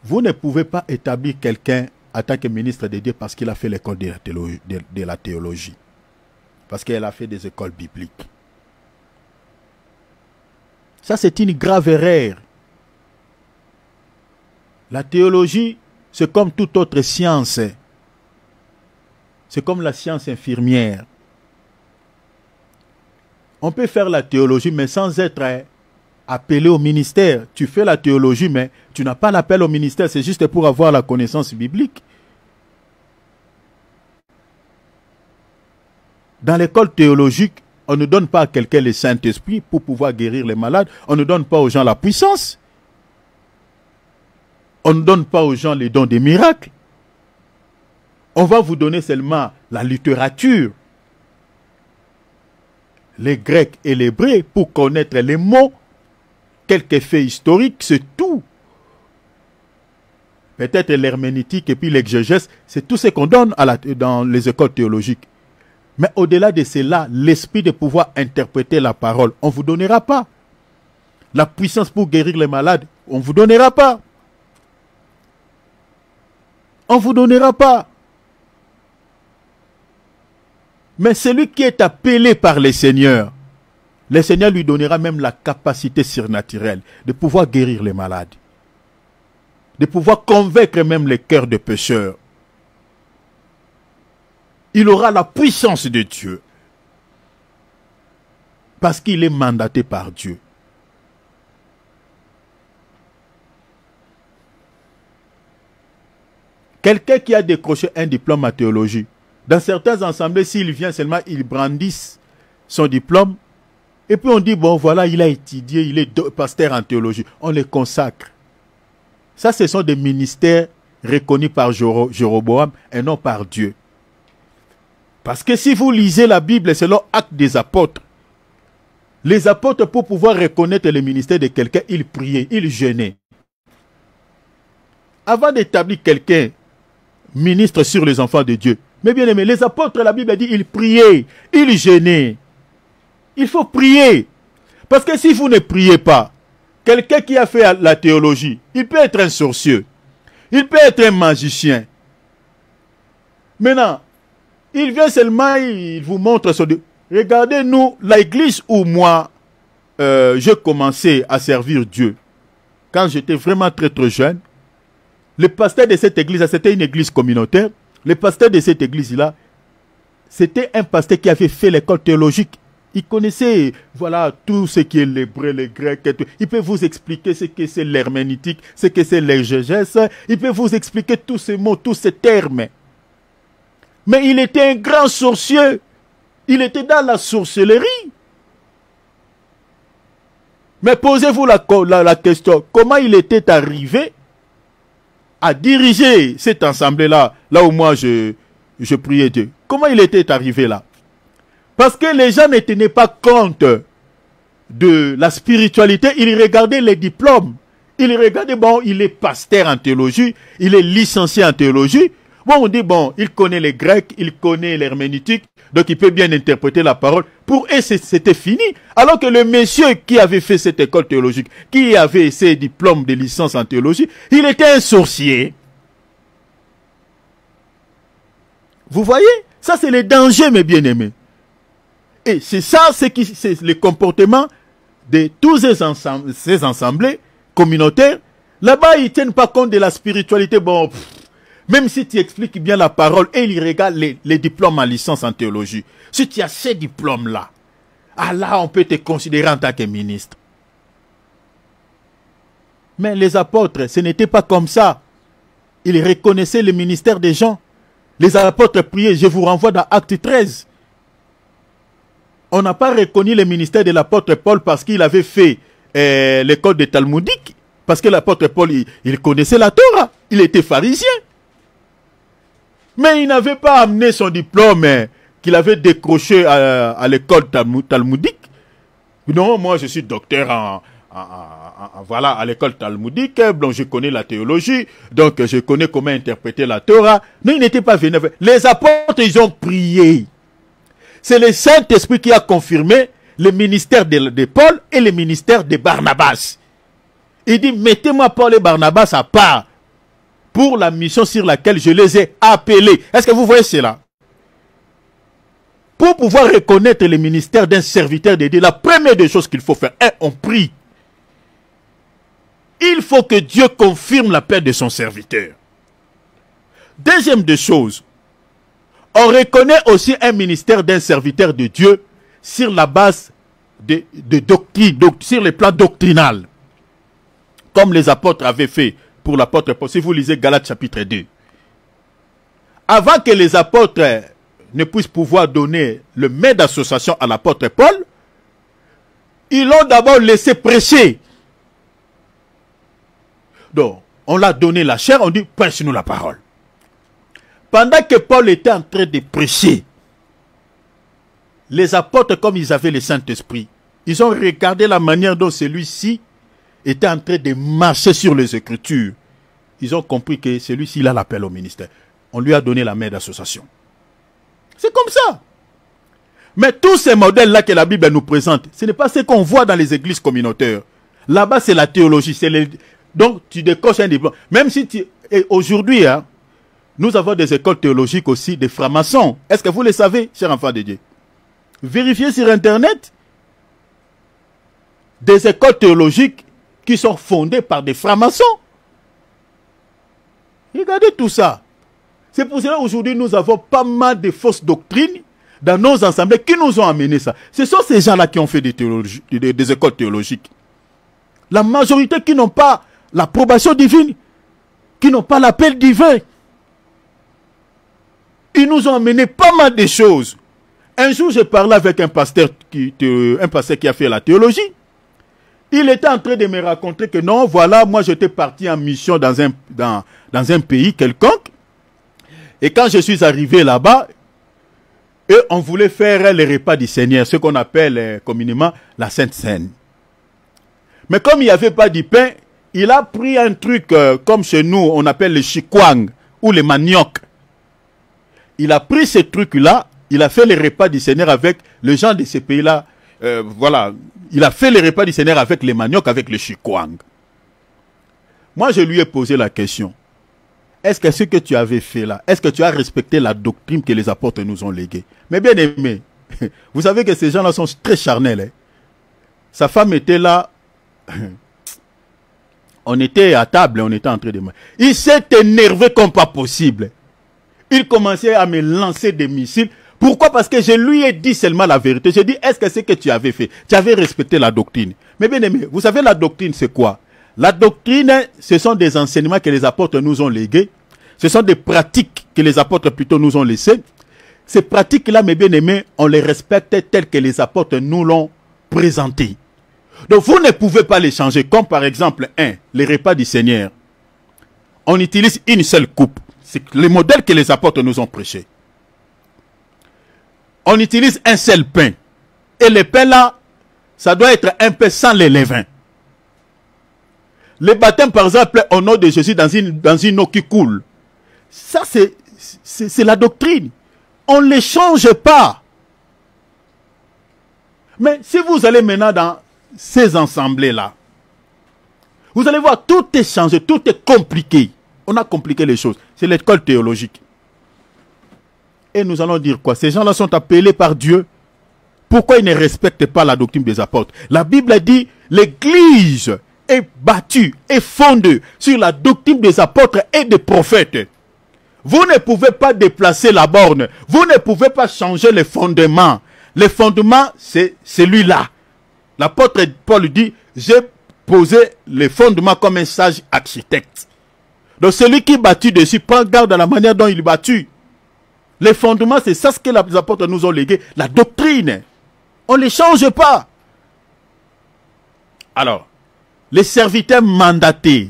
Vous ne pouvez pas établir quelqu'un en tant que ministre de Dieu parce qu'il a fait l'école de la théologie. Parce qu'elle a fait des écoles bibliques. Ça, c'est une grave erreur. La théologie, c'est comme toute autre science. C'est comme la science infirmière. On peut faire la théologie, mais sans être appelé au ministère. Tu fais la théologie, mais tu n'as pas l'appel au ministère. C'est juste pour avoir la connaissance biblique. Dans l'école théologique, on ne donne pas à quelqu'un le Saint-Esprit pour pouvoir guérir les malades. On ne donne pas aux gens la puissance. On ne donne pas aux gens les dons des miracles. On va vous donner seulement la littérature, les Grecs et les Hébreux pour connaître les mots, quelques faits historiques, c'est tout. Peut-être l'herméneutique et puis l'exégèse, c'est tout ce qu'on donne dans les écoles théologiques. Mais au-delà de cela, l'esprit de pouvoir interpréter la parole, on ne vous donnera pas. La puissance pour guérir les malades, on ne vous donnera pas. On ne vous donnera pas. Mais celui qui est appelé par le Seigneur lui donnera même la capacité surnaturelle de pouvoir guérir les malades. De pouvoir convaincre même les cœurs des pécheurs. Il aura la puissance de Dieu. Parce qu'il est mandaté par Dieu. Quelqu'un qui a décroché un diplôme en théologie, dans certains assemblées, s'il vient seulement, il brandisse son diplôme. Et puis on dit, bon voilà, il a étudié, il est pasteur en théologie. On les consacre. Ça, ce sont des ministères reconnus par Jéroboam et non par Dieu. Parce que si vous lisez la Bible selon Actes des Apôtres, les apôtres, pour pouvoir reconnaître le ministère de quelqu'un, ils priaient, ils jeûnaient. Avant d'établir quelqu'un ministre sur les enfants de Dieu, mais bien aimé, les apôtres, la Bible dit, ils priaient, ils jeûnaient. Il faut prier. Parce que si vous ne priez pas, quelqu'un qui a fait la théologie, il peut être un sorcier, il peut être un magicien. Maintenant, il vient seulement, il vous montre son... Regardez-nous, l'église où moi, j'ai commencé à servir Dieu. Quand j'étais vraiment très très jeune, le pasteur de cette église, c'était une église communautaire. Le pasteur de cette église-là, c'était un pasteur qui avait fait l'école théologique. Il connaissait, voilà, tout ce qui est l'hébreu, le grec, et tout. Il peut vous expliquer ce que c'est l'herméneutique, ce que c'est l'exégèse. Il peut vous expliquer tous ces mots, tous ces termes. Mais il était un grand sorcier. Il était dans la sorcellerie. Mais posez-vous la question, comment il était arrivé à diriger cette assemblée-là, là où moi je priais Dieu? Comment il était arrivé là? Parce que les gens ne tenaient pas compte de la spiritualité, ils regardaient les diplômes. Ils regardaient, bon, il est pasteur en théologie, il est licencié en théologie. Bon, on dit, bon, il connaît les Grecs, il connaît l'herméneutique, donc il peut bien interpréter la parole. Pour eux, c'était fini. Alors que le monsieur qui avait fait cette école théologique, qui avait ses diplômes de licence en théologie, il était un sorcier. Vous voyez? Ça, c'est le danger, mes bien-aimés. Et c'est ça, c'est le comportement de tous ces assemblées communautaires. Là-bas, ils ne tiennent pas compte de la spiritualité. Bon, même si tu expliques bien la parole, et ils regardent les diplômes en licence en théologie. Si tu as ces diplômes-là, ah là, on peut te considérer en tant que ministre. Mais les apôtres, ce n'était pas comme ça. Ils reconnaissaient le ministère des gens. Les apôtres priaient, je vous renvoie dans Acte 13. On n'a pas reconnu le ministère de l'apôtre Paul parce qu'il avait fait l'école de Talmudique. Parce que l'apôtre Paul, il connaissait la Torah. Il était pharisien. Mais il n'avait pas amené son diplôme qu'il avait décroché à l'école talmudique. Non, moi je suis docteur voilà, à l'école talmudique, donc je connais la théologie, donc je connais comment interpréter la Torah. Non, il n'était pas venu. Les apôtres, ils ont prié. C'est le Saint-Esprit qui a confirmé le ministère de Paul et le ministère de Barnabas. Il dit, mettez-moi Paul et Barnabas à part pour la mission sur laquelle je les ai appelés. Est-ce que vous voyez cela? Pour pouvoir reconnaître le ministère d'un serviteur de Dieu, la première des choses qu'il faut faire, on prie. Il faut que Dieu confirme la paix de son serviteur. Deuxième des choses, on reconnaît aussi un ministère d'un serviteur de Dieu sur la base de doctrine, sur le plan doctrinal. Comme les apôtres avaient fait pour l'apôtre Paul. Si vous lisez Galates chapitre 2. Avant que les apôtres ne puissent pouvoir donner le maître d'association à l'apôtre Paul, ils l'ont d'abord laissé prêcher. Donc, on l'a donné la chair, on dit, prêche-nous la parole. Pendant que Paul était en train de prêcher, les apôtres, comme ils avaient le Saint-Esprit, ils ont regardé la manière dont celui-ci était en train de marcher sur les Écritures. Ils ont compris que celui-ci, il a l'appel au ministère. On lui a donné la main d'association. C'est comme ça. Mais tous ces modèles-là que la Bible nous présente, ce n'est pas ce qu'on voit dans les églises communautaires. Là-bas, c'est la théologie. Donc, tu décoches un diplôme. Même si aujourd'hui, hein, nous avons des écoles théologiques aussi, des francs-maçons. Est-ce que vous le savez, chers enfants de Dieu? Vérifiez sur Internet des écoles théologiques qui sont fondées par des francs-maçons. Regardez tout ça. C'est pour cela qu'aujourd'hui, nous avons pas mal de fausses doctrines dans nos assemblées qui nous ont amené ça. Ce sont ces gens-là qui ont fait des écoles théologiques. La majorité qui n'ont pas l'approbation divine, qui n'ont pas l'appel divin. Ils nous ont amené pas mal de choses. Un jour, j'ai parlé avec un pasteur qui a fait la théologie. Il était en train de me raconter que non, voilà, moi j'étais parti en mission dans un pays quelconque. Et quand je suis arrivé là-bas, on voulait faire les repas du Seigneur, ce qu'on appelle communément la Sainte Seine. Mais comme il n'y avait pas de pain, il a pris un truc comme chez nous, on appelle le chikwang ou le manioc. Il a pris ce truc-là, il a fait les repas du Seigneur avec les gens de ces pays-là. Voilà, il a fait les repas du Seigneur avec les manioc, avec le chikwang. Moi, je lui ai posé la question. Est-ce que ce que tu avais fait là, est-ce que tu as respecté la doctrine que les apôtres nous ont léguée? Mais bien aimé, vous savez que ces gens-là sont très charnels. Hein? Sa femme était là. On était à table, on était en train de manger. Il s'est énervé comme pas possible. Il commençait à me lancer des missiles. Pourquoi? Parce que je lui ai dit seulement la vérité. J'ai dit, est-ce que ce que tu avais fait, tu avais respecté la doctrine? Mais bien aimé, vous savez la doctrine c'est quoi? La doctrine, ce sont des enseignements que les apôtres nous ont légués. Ce sont des pratiques que les apôtres plutôt nous ont laissées. Ces pratiques-là, mes bien-aimés, on les respecte telles que les apôtres nous l'ont présentées. Donc vous ne pouvez pas les changer. Comme par exemple, les repas du Seigneur. On utilise une seule coupe. C'est le modèle que les apôtres nous ont prêché. On utilise un seul pain. Et le pain là, ça doit être un pain sans les levains. Le baptême, par exemple, au nom de Jésus dans une eau qui coule. Ça, c'est la doctrine. On ne les change pas. Mais si vous allez maintenant dans ces assemblées-là, vous allez voir, tout est changé, tout est compliqué. On a compliqué les choses. C'est l'école théologique. Et nous allons dire quoi? Ces gens-là sont appelés par Dieu. Pourquoi ils ne respectent pas la doctrine des apôtres? La Bible dit, l'Église est battue et fondée sur la doctrine des apôtres et des prophètes. Vous ne pouvez pas déplacer la borne. Vous ne pouvez pas changer les fondements. Les fondements, c'est celui-là. L'apôtre Paul dit, j'ai posé les fondements comme un sage architecte. Donc celui qui bâtit dessus, prend garde à la manière dont il bâtit. Les fondements, c'est ça ce que les apôtres nous ont légué. La doctrine. On ne les change pas. Alors, les serviteurs mandatés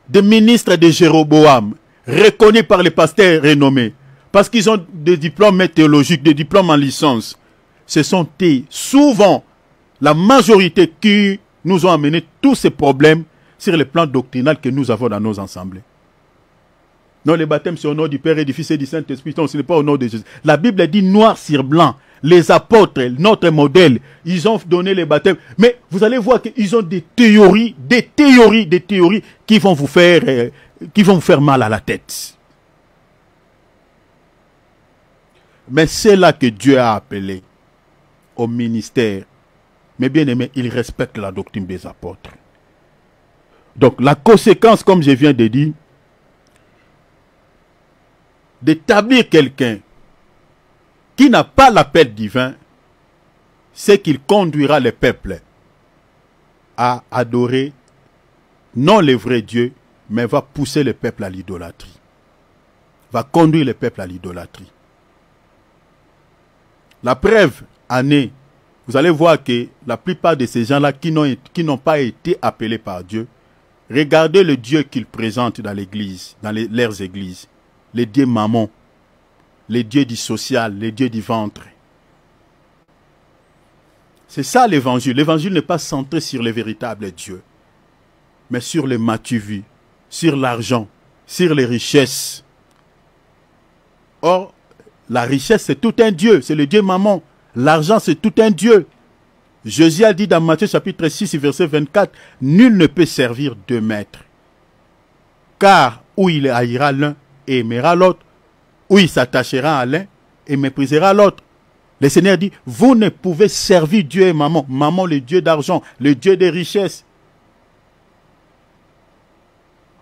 des ministres de Jéroboam, reconnus par les pasteurs renommés, parce qu'ils ont des diplômes théologiques, des diplômes en licence, ce sont souvent la majorité qui nous ont amené tous ces problèmes sur le plan doctrinal que nous avons dans nos assemblées. Non, le baptême c'est au nom du Père et du Fils et du Saint-Esprit. Non, ce n'est pas au nom de Jésus. La Bible dit noir sur blanc. les apôtres, notre modèle, ils ont donné les baptêmes. Mais vous allez voir qu'ils ont des théories qui vont vous faire mal à la tête. Mais c'est là que Dieu a appelé au ministère. Mais bien aimé, il respecte la doctrine des apôtres. Donc la conséquence, comme je viens de dire, d'établir quelqu'un qui n'a pas l'appel divin, c'est qu'il conduira le peuple à adorer non le vrai Dieu, mais va pousser le peuple à l'idolâtrie. Va conduire le peuple à l'idolâtrie. La preuve en est, vous allez voir que la plupart de ces gens-là qui n'ont pas été appelés par Dieu, regardez le Dieu qu'ils présentent dans l'église, dans leurs églises. Les dieux mammon, les dieux du social, les dieux du ventre. C'est ça l'évangile. L'évangile n'est pas centré sur le véritable Dieu, mais sur les matu-vues, sur l'argent, sur les richesses. Or, la richesse, c'est tout un Dieu, c'est le Dieu mammon. L'argent, c'est tout un Dieu. Jésus a dit dans Matthieu chapitre 6, verset 24, « Nul ne peut servir deux maîtres, car où il haïra l'un et aimera l'autre, ou il s'attachera à l'un et méprisera l'autre. » Le Seigneur dit, vous ne pouvez servir Dieu et maman. Maman, le Dieu d'argent, le Dieu des richesses.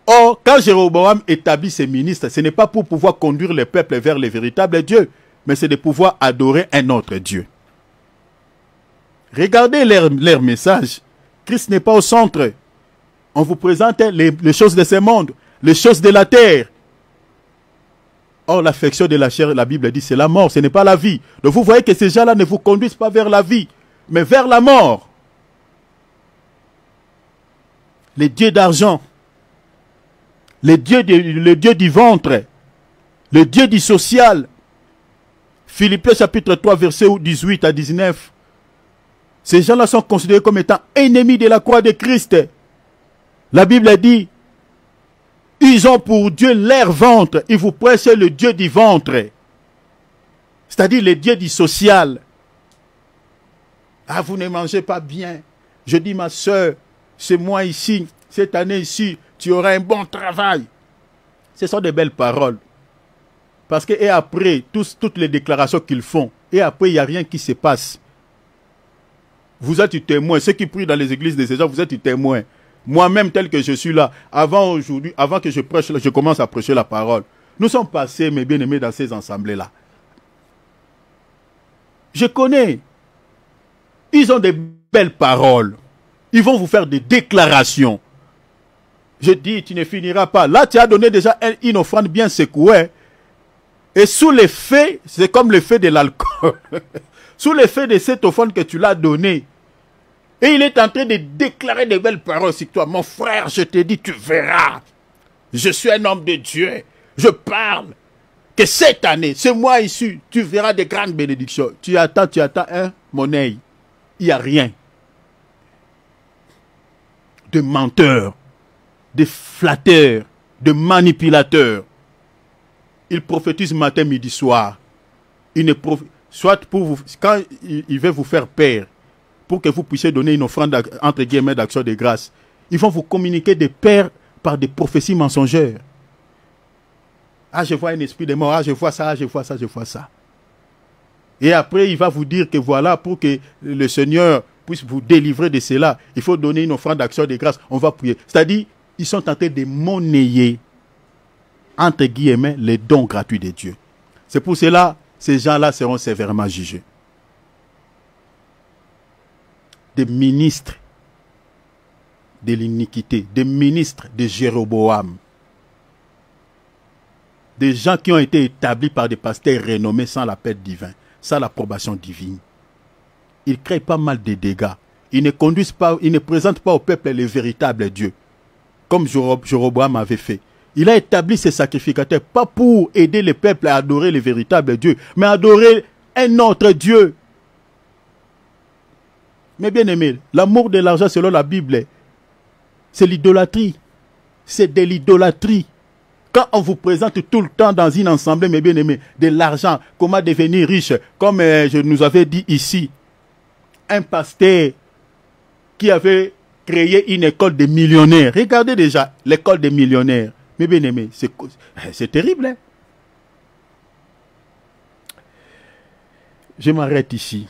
Or, quand Jéroboam établit ses ministres, ce n'est pas pour pouvoir conduire le peuple vers le véritable Dieu, mais c'est de pouvoir adorer un autre Dieu. Regardez leur message. Christ n'est pas au centre. On vous présente les choses de ce monde, les choses de la terre. Or, l'affection de la chair, la Bible dit, c'est la mort, ce n'est pas la vie. Donc vous voyez que ces gens-là ne vous conduisent pas vers la vie, mais vers la mort. Les dieux d'argent, le dieu du ventre, le dieu du social. Philippiens chapitre 3, verset 18 à 19. Ces gens-là sont considérés comme étant ennemis de la croix de Christ. La Bible dit, ils ont pour Dieu leur ventre. Ils vous prêchent le Dieu du ventre. C'est-à-dire le Dieu du social. Ah, vous ne mangez pas bien. Je dis, ma soeur, c'est moi ici, cette année ici, tu auras un bon travail. Ce sont des belles paroles. Parce que, et après, toutes les déclarations qu'ils font, et après, il n'y a rien qui se passe. Vous êtes témoin. Ceux qui prient dans les églises de ces gens, vous êtes témoins. Moi-même, tel que je suis là, avant que je prêche, je commence à prêcher la parole. Nous sommes passés, mes bien-aimés, dans ces assemblées-là. Je connais. Ils ont des belles paroles. Ils vont vous faire des déclarations. Je dis, tu ne finiras pas. Là, tu as donné déjà une offrande bien secouée. Et sous l'effet, c'est comme l'effet de l'alcool. Sous l'effet de cette offrande que tu l'as donnée, et il est en train de déclarer de belles paroles sur toi. Mon frère, je te dis, tu verras. Je suis un homme de Dieu. Je parle. Que cette année, ce mois ici, tu verras de grandes bénédictions. Tu attends, hein, mon œil. Il n'y a rien. De menteurs, de flatteurs, de manipulateurs. Ils prophétisent matin, midi, soir. Soit pour vous, quand il veut vous faire peur, pour que vous puissiez donner une offrande, entre guillemets, d'action de grâce, ils vont vous communiquer des peurs par des prophéties mensongères. Ah, je vois un esprit de mort, ah, je vois ça, je vois ça, je vois ça. Et après, il va vous dire que voilà, pour que le Seigneur puisse vous délivrer de cela, il faut donner une offrande d'action de grâce, on va prier. C'est-à-dire, ils sont en train de monnayer, entre guillemets, les dons gratuits de Dieu. C'est pour cela, ces gens-là seront sévèrement jugés. Des ministres de l'iniquité, des ministres de Jéroboam, des gens qui ont été établis par des pasteurs renommés sans l'appel divin, sans l'approbation divine. Ils créent pas mal de dégâts. Ils ne conduisent pas, ils ne présentent pas au peuple le véritable Dieu, comme Jéroboam avait fait. Il a établi ses sacrificateurs, pas pour aider le peuple à adorer le véritable Dieu, mais à adorer un autre Dieu. Mais bien aimé, l'amour de l'argent selon la Bible, c'est l'idolâtrie. C'est de l'idolâtrie. Quand on vous présente tout le temps dans une assemblée, mes bien-aimés, de l'argent, comment devenir riche, comme je nous avais dit ici, un pasteur qui avait créé une école de millionnaires. Regardez déjà l'école des millionnaires. Mes bien-aimés, c'est terrible. Hein? Je m'arrête ici.